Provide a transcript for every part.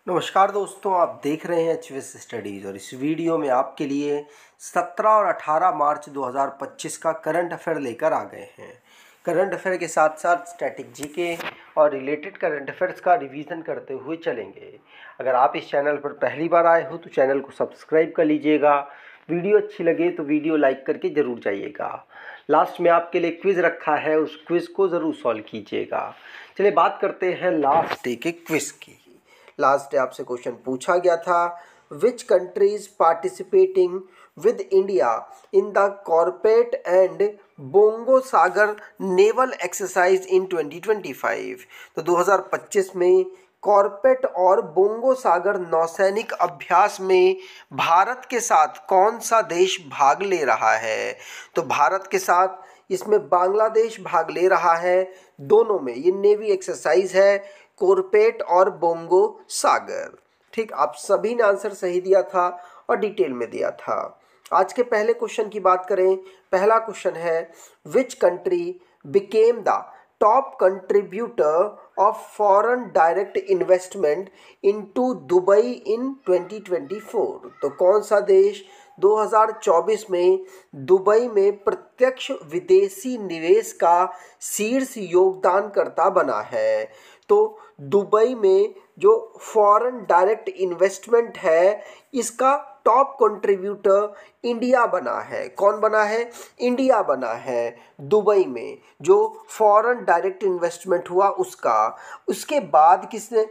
नमस्कार दोस्तों, आप देख रहे हैं एचवीएस स्टडीज़ और इस वीडियो में आपके लिए 17 और 18 मार्च 2025 का करंट अफेयर लेकर आ गए हैं। करंट अफेयर के साथ साथ स्टैटिक जीके और रिलेटेड करंट अफेयर्स का रिवीजन करते हुए चलेंगे। अगर आप इस चैनल पर पहली बार आए हो तो चैनल को सब्सक्राइब कर लीजिएगा। वीडियो अच्छी लगे तो वीडियो लाइक करके ज़रूर जाइएगा। लास्ट में आपके लिए क्विज़ रखा है, उस क्विज़ को ज़रूर सॉल्व कीजिएगा। चलिए बात करते हैं लास्ट डे के क्विज़ की। लास्ट डे आपसे क्वेश्चन पूछा गया था, which countries participating with India in the कॉर्पेट and bongo Sagar naval exercise in 2025। तो 2025 में कॉर्पेट और बोंगो सागर नौसैनिक अभ्यास में भारत के साथ कौन सा देश भाग ले रहा है? तो भारत के साथ इसमें बांग्लादेश भाग ले रहा है। दोनों में ये नेवी एक्सरसाइज है, कॉर्पेट और बोंगो सागर। ठीक, आप सभी ने आंसर सही दिया था और डिटेल में दिया था। आज के पहले क्वेश्चन की बात करें। पहला क्वेश्चन है, which country became the top contributor of foreign direct investment into Dubai in 2024। तो कौन सा देश 2024 में दुबई में प्रत्यक्ष विदेशी निवेश का शीर्ष योगदानकर्ता बना है? तो दुबई में जो फॉरेन डायरेक्ट इन्वेस्टमेंट है, इसका टॉप कंट्रीब्यूटर इंडिया बना है। कौन बना है? इंडिया बना है दुबई में जो फॉरेन डायरेक्ट इन्वेस्टमेंट हुआ उसका। उसके बाद किसने?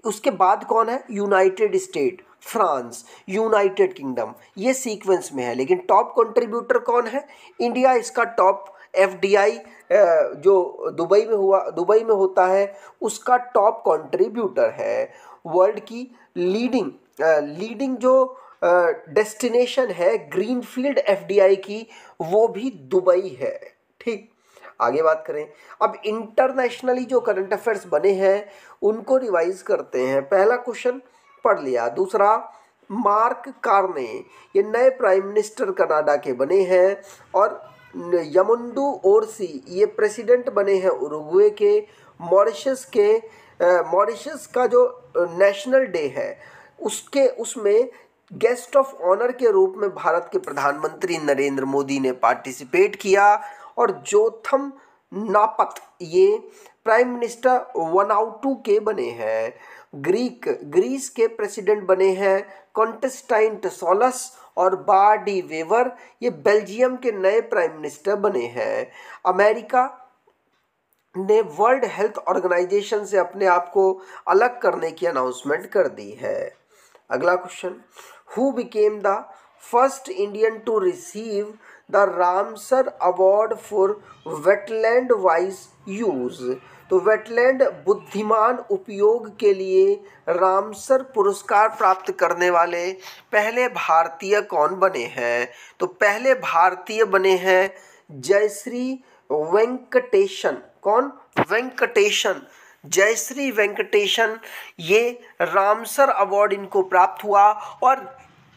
उसके बाद कौन है? United state, France, United kingdom, ये सीक्वेंस में है। लेकिन टॉप कंट्रीब्यूटर कौन है? इंडिया इसका टॉप एफडीआई जो दुबई में होता है उसका टॉप कंट्रीब्यूटर है। वर्ल्ड की लीडिंग जो डेस्टिनेशन है ग्रीनफील्ड एफडीआई की, वो भी दुबई है। ठीक, आगे बात करें। अब इंटरनेशनली जो करंट अफेयर्स बने हैं उनको रिवाइज करते हैं। पहला क्वेश्चन पढ़ लिया। दूसरा, मार्क कार्ने ये नए प्राइम मिनिस्टर कनाडा के बने हैं और यमुंडू ओरसी ये प्रेसिडेंट बने हैं उरुग्वे के। मॉरिशस का जो नेशनल डे है उसमें गेस्ट ऑफ ऑनर के रूप में भारत के प्रधानमंत्री नरेंद्र मोदी ने पार्टिसिपेट किया। और जोथम नापत ये प्राइम मिनिस्टर वनाउटू के बने हैं। ग्रीस के प्रेसिडेंट बने हैं कॉन्स्टेंटाइन टिसोलस और बाडी वेवर ये बेल्जियम के नए प्राइम मिनिस्टर बने हैं। अमेरिका ने वर्ल्ड हेल्थ ऑर्गेनाइजेशन से अपने आप को अलग करने की अनाउंसमेंट कर दी है। अगला question, who became the first Indian to receive the Ramsar award for wetland wise use? तो वेटलैंड बुद्धिमान उपयोग के लिए रामसर पुरस्कार प्राप्त करने वाले पहले भारतीय कौन बने हैं? तो पहले भारतीय बने हैं जयश्री वेंकटेशन। कौन? वेंकटेशन, जयश्री वेंकटेशन। ये रामसर अवार्ड इनको प्राप्त हुआ और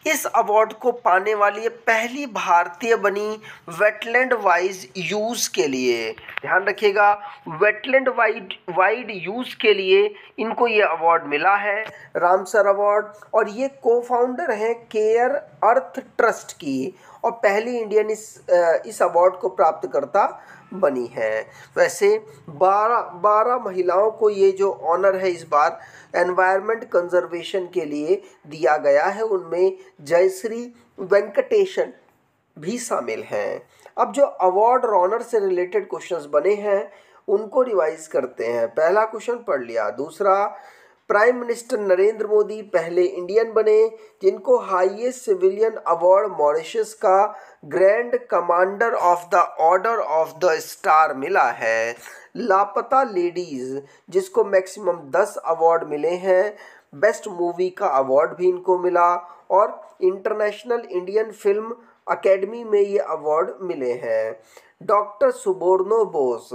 इस अवार्ड को पाने वाली ये पहली भारतीय बनी वेटलैंड वाइज यूज के लिए। ध्यान रखिएगा, वेटलैंड वाइड यूज के लिए इनको ये अवार्ड मिला है, रामसर अवार्ड। और ये को फाउंडर हैं केयर अर्थ ट्रस्ट की और पहली इंडियन इस अवार्ड को प्राप्त करता बनी है। वैसे 12 महिलाओं को ये जो ऑनर है इस बार एनवायरनमेंट कंजर्वेशन के लिए दिया गया है, उनमें जयश्री वेंकटेशन भी शामिल हैं। अब जो अवार्ड और ऑनर से रिलेटेड क्वेश्चंस बने हैं उनको रिवाइज करते हैं। पहला क्वेश्चन पढ़ लिया। दूसरा, प्राइम मिनिस्टर नरेंद्र मोदी पहले इंडियन बने जिनको हाईएस्ट सिविलियन अवार्ड मॉरिशस का grand commander of the order of the star मिला है। लापता लेडीज जिसको मैक्सिमम 10 अवार्ड मिले हैं, बेस्ट मूवी का अवार्ड भी इनको मिला और इंटरनेशनल इंडियन फिल्म अकेडमी में ये अवार्ड मिले हैं। डॉक्टर सुबोर्नो बोस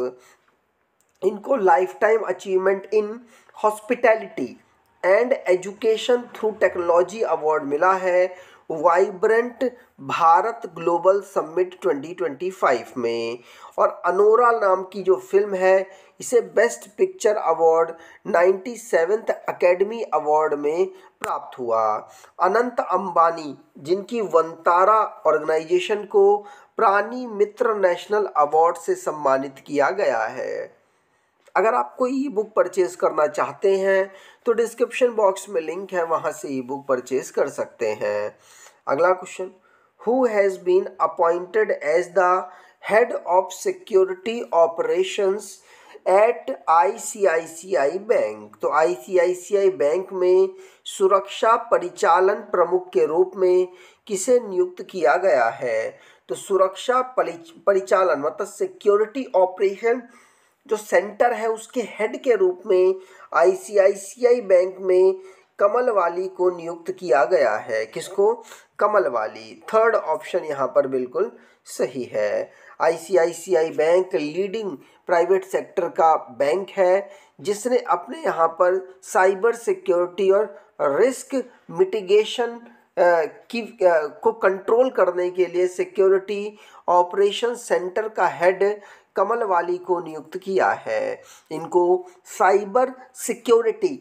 इनको life time achievement in hospitality and education through technology award मिला है वाइब्रेंट भारत ग्लोबल समिट 2025 में। और अनोरा नाम की जो फिल्म है इसे best picture award 97th academy award में प्राप्त हुआ। अनंत अंबानी, जिनकी वंतारा ऑर्गेनाइजेशन को प्राणी मित्र नेशनल अवार्ड से सम्मानित किया गया है। अगर आप कोई ई बुक परचेज करना चाहते हैं तो डिस्क्रिप्शन बॉक्स में लिंक है, वहां से ई बुक परचेज कर सकते हैं। अगला question, who has been appointed as the head of security operations at ICICI bank. तो आईसीआईसीआई बैंक में सुरक्षा परिचालन प्रमुख के रूप में किसे नियुक्त किया गया है? तो सुरक्षा परिचालन मतलब सिक्योरिटी ऑपरेशन जो सेंटर है उसके हेड के रूप में आईसीआईसीआई बैंक में कमलवाली को नियुक्त किया गया है। किसको? कमलवाली। थर्ड ऑप्शन यहाँ पर बिल्कुल सही है। ICICI bank leading private sector का बैंक है जिसने अपने यहाँ पर साइबर सिक्योरिटी और रिस्क मिटिगेशन को कंट्रोल करने के लिए सिक्योरिटी ऑपरेशन सेंटर का हेड कमलवाली को नियुक्त किया है। इनको साइबर सिक्योरिटी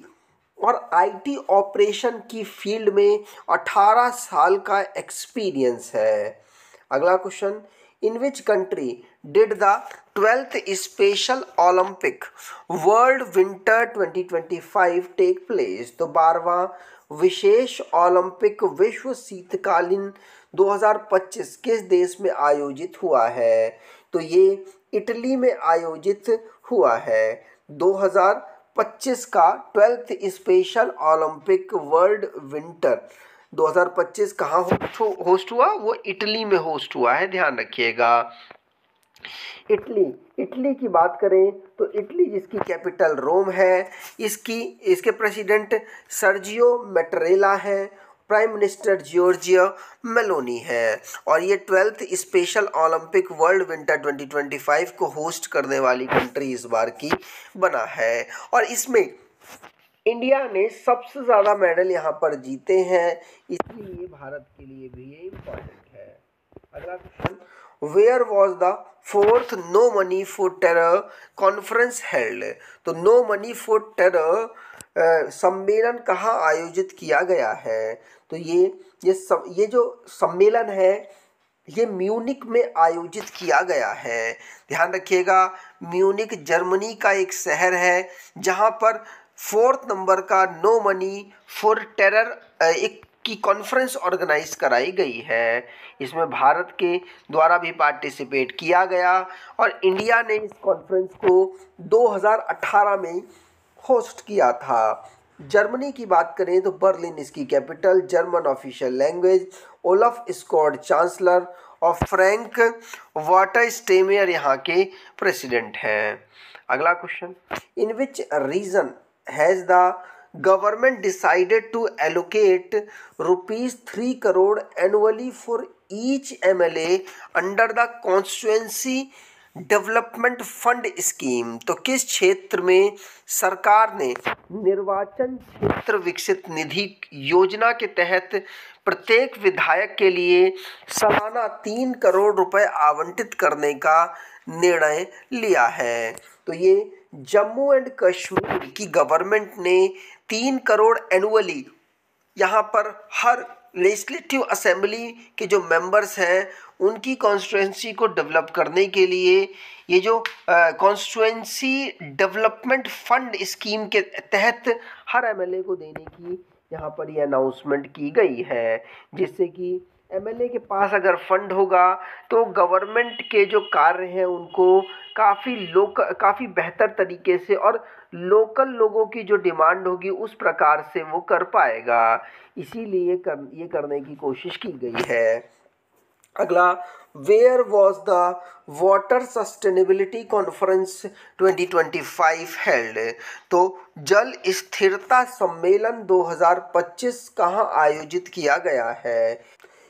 और आईटी ऑपरेशन की फील्ड में 18 साल का एक्सपीरियंस है। अगला question, in which country did the 12th special Olympic world winter 2025 take place? तो 12वां विशेष ओलंपिक विश्व शीतकालीन 2025 किस देश में आयोजित हुआ है? तो ये इटली में आयोजित हुआ है। 2025 का 12th special Olympic world winter 2025 कहाँ होस्ट हुआ? वो इटली में होस्ट हुआ है, ध्यान रखिएगा। इटली की बात करें तो इटली जिसकी कैपिटल रोम है, इसके प्रेसिडेंट सर्जियो मैटरेला है, प्राइम मिनिस्टर जॉर्जिया मेलोनी है और ये 12th special Olympic world winter 2025 को होस्ट करने वाली कंट्री इस बार की बना है और इसमें इंडिया ने सबसे ज़्यादा मेडल यहाँ पर जीते हैं, इसलिए भारत के लिए भी ये इम्पोर्टेंट है। अगला question, where was the 4th no money for terror conference held? तो नो मनी फॉर टेरर सम्मेलन कहाँ आयोजित किया गया है? तो ये जो सम्मेलन है ये म्यूनिक में आयोजित किया गया है। ध्यान रखिएगा, म्यूनिक जर्मनी का एक शहर है जहाँ पर 4th नंबर का नो मनी फॉर टेरर एक की कॉन्फ्रेंस ऑर्गेनाइज कराई गई है। इसमें भारत के द्वारा भी पार्टिसिपेट किया गया और इंडिया ने इस कॉन्फ्रेंस को 2018 में होस्ट किया था। जर्मनी की बात करें तो बर्लिन इसकी capital, German official language, Olaf Scholz chancellor और फ्रैंक वाटर स्टेमेयर यहाँ के प्रेसिडेंट हैं। अगला question, in which region has the government decided to allocate rupees 3 crore annually for each MLA under the constituency development fund scheme? तो किस क्षेत्र में सरकार ने निर्वाचन क्षेत्र विकसित निधि योजना के तहत प्रत्येक विधायक के लिए सालाना 3 करोड़ रुपए आवंटित करने का निर्णय लिया है? तो ये जम्मू एंड कश्मीर की गवर्नमेंट ने 3 करोड़ एनुअली यहाँ पर हर लेजिस्लेटिव असेंबली के जो मेंबर्स हैं उनकी कॉन्स्टिट्यूएंसी को डेवलप करने के लिए ये जो कॉन्स्टिट्यूएंसी डेवलपमेंट फंड स्कीम के तहत हर एमएलए को देने की यहाँ पर ये अनाउंसमेंट की गई है, जिससे कि एमएलए के पास अगर फंड होगा तो गवर्नमेंट के जो कार्य हैं उनको काफ़ी बेहतर तरीके से और लोकल लोगों की जो डिमांड होगी उस प्रकार से वो कर पाएगा, इसीलिए ये करने की कोशिश की गई है। अगला, where was the water sustainability conference 2025 held? तो जल स्थिरता सम्मेलन 2025 कहाँ आयोजित किया गया है?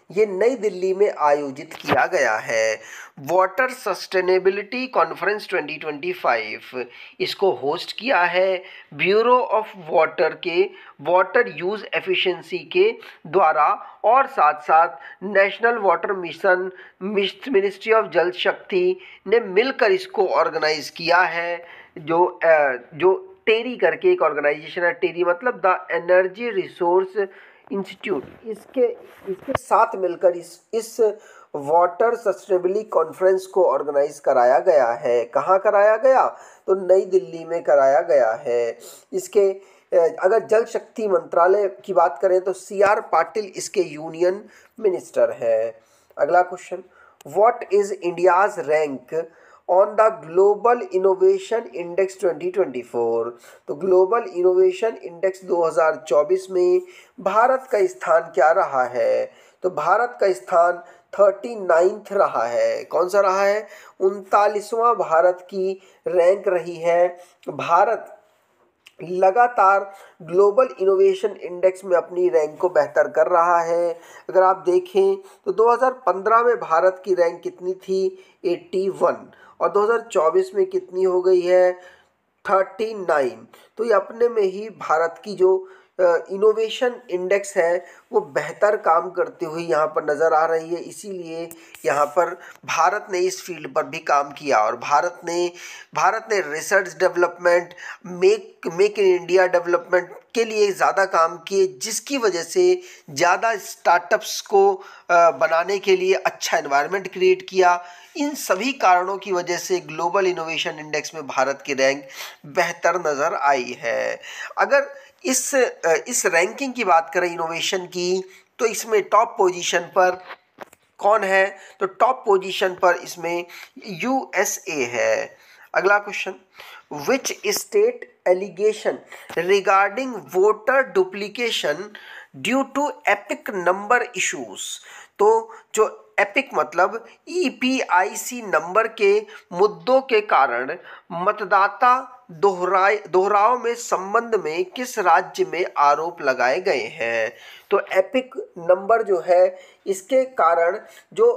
ये नई दिल्ली में आयोजित किया गया है। वाटर सस्टेनेबिलिटी कॉन्फ्रेंस 2025 इसको होस्ट किया है ब्यूरो ऑफ वाटर के वाटर यूज़ एफिशिएंसी के द्वारा और साथ साथ national water mission, ministry of जल शक्ति ने मिलकर इसको ऑर्गेनाइज किया है। जो टेरी करके एक ऑर्गेनाइजेशन है, टेरी मतलब द एनर्जी रिसोर्स इंस्टीट्यूट, इसके साथ मिलकर इस वाटर सस्टेनेबिलिटी कॉन्फ्रेंस को ऑर्गेनाइज कराया गया है। कहाँ कराया गया? तो नई दिल्ली में कराया गया है। इसके अगर जल शक्ति मंत्रालय की बात करें तो CR पाटिल इसके यूनियन मिनिस्टर है। अगला question, what is India's rank on the global innovation index 2024? तो ग्लोबल इनोवेशन इंडेक्स 2024 में भारत का स्थान क्या रहा है? तो भारत का स्थान 39th रहा है। कौन सा रहा है? 39वां भारत की रैंक रही है। भारत लगातार ग्लोबल इनोवेशन इंडेक्स में अपनी रैंक को बेहतर कर रहा है। अगर आप देखें तो 2015 में भारत की रैंक कितनी थी? 81, और 2024 में कितनी हो गई है? 39। तो ये अपने में ही भारत की जो इनोवेशन इंडेक्स है वो बेहतर काम करती हुई यहाँ पर नज़र आ रही है। इसीलिए यहाँ पर भारत ने इस फील्ड पर भी काम किया, और भारत ने research development, make in India development के लिए ज़्यादा काम किए, जिसकी वजह से ज़्यादा स्टार्टअप्स को बनाने के लिए अच्छा एनवायरनमेंट क्रिएट किया। इन सभी कारणों की वजह से ग्लोबल इनोवेशन इंडेक्स में भारत की रैंक बेहतर नज़र आई है। अगर इस रैंकिंग की बात करें इनोवेशन की, तो इसमें टॉप पोजीशन पर कौन है? तो टॉप पोजीशन पर इसमें USA है। अगला question, which state allegation regarding voter duplication due to EPIC number issues? तो जो एपिक मतलब EPIC नंबर के मुद्दों के कारण मतदाता दोहराव में संबंध में किस राज्य में आरोप लगाए गए हैं? तो एपिक नंबर जो है इसके कारण जो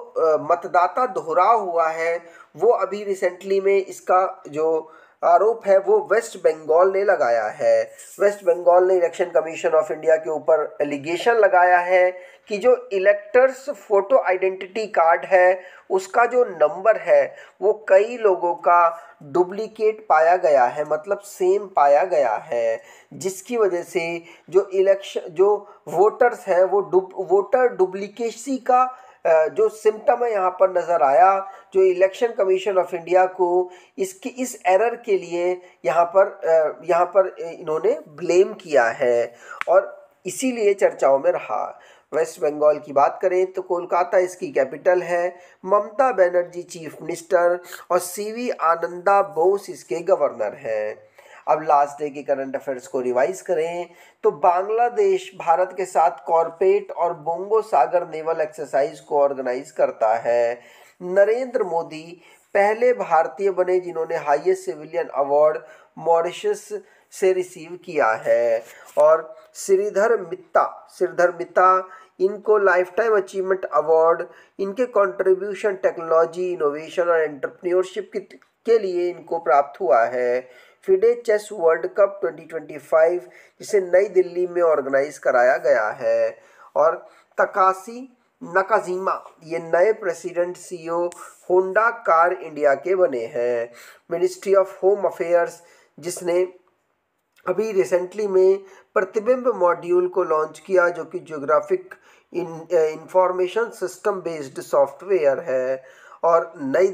मतदाता दोहराव हुआ है वो अभी रिसेंटली में इसका जो आरोप है वो वेस्ट बंगाल ने लगाया है। वेस्ट बंगाल ने इलेक्शन कमीशन ऑफ इंडिया के ऊपर एलिगेशन लगाया है कि जो इलेक्टर्स फोटो आइडेंटिटी कार्ड है उसका जो नंबर है वो कई लोगों का डुप्लीकेट पाया गया है, मतलब सेम पाया गया है, जिसकी वजह से जो वोटर्स हैं वो वोटर डुप्लीकेसी का जो सिम्टम है यहाँ पर नज़र आया। जो इलेक्शन कमीशन ऑफ इंडिया को इस एरर के लिए यहाँ पर इन्होंने ब्लेम किया है और इसीलिए चर्चाओं में रहा। वेस्ट बंगाल की बात करें तो कोलकाता इसकी कैपिटल है, ममता बनर्जी चीफ मिनिस्टर और CV आनंदा बोस इसके गवर्नर हैं। अब लास्ट डे के करंट अफेयर्स को रिवाइज करें तो बांग्लादेश भारत के साथ कॉर्पेट और बोंगो सागर नेवल एक्सरसाइज को ऑर्गेनाइज करता है। नरेंद्र मोदी पहले भारतीय बने जिन्होंने हाईएस्ट सिविलियन अवार्ड मॉरिशस से रिसीव किया है। और श्रीधर मित्ता इनको लाइफ टाइम अचीवमेंट अवार्ड इनके कंट्रीब्यूशन टेक्नोलॉजी, इनोवेशन और एंटरप्रेन्योरशिप के लिए इनको प्राप्त हुआ है। फिडे चेस वर्ल्ड कप 2025 जिसे नई दिल्ली में ऑर्गेनाइज कराया गया है। और तकाशी नकाजिमा ये नए president CEO Honda car India के बने हैं। मिनिस्ट्री ऑफ होम अफेयर्स जिसने अभी रिसेंटली में प्रतिबिंब मॉड्यूल को लॉन्च किया जो कि geographic information system based software है। और नई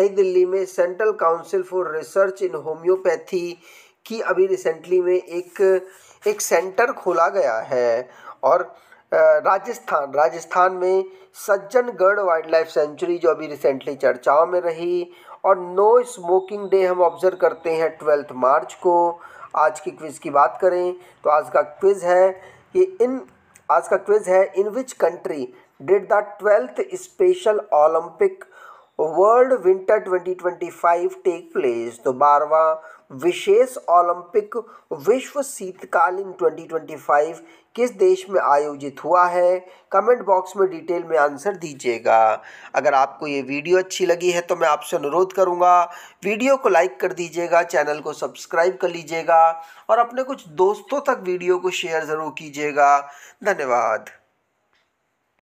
दिल्ली में central council for research in homeopathy की अभी रिसेंटली में एक सेंटर खोला गया है। और राजस्थान में सज्जनगढ़ वाइल्ड लाइफ सेंचुरी जो अभी रिसेंटली चर्चाओं में रही। और नो स्मोकिंग डे हम ऑब्जर्व करते हैं 12 मार्च को। आज की क्विज की बात करें तो आज का क्विज है in which country did the 12th special Olympic world winter 2025 take place? तो 12वां विशेष ओलंपिक विश्व शीतकालीन 2025 किस देश में आयोजित हुआ है? कमेंट बॉक्स में डिटेल में आंसर दीजिएगा। अगर आपको ये वीडियो अच्छी लगी है तो मैं आपसे अनुरोध करूँगा वीडियो को लाइक कर दीजिएगा, चैनल को सब्सक्राइब कर लीजिएगा और अपने कुछ दोस्तों तक वीडियो को शेयर ज़रूर कीजिएगा। धन्यवाद।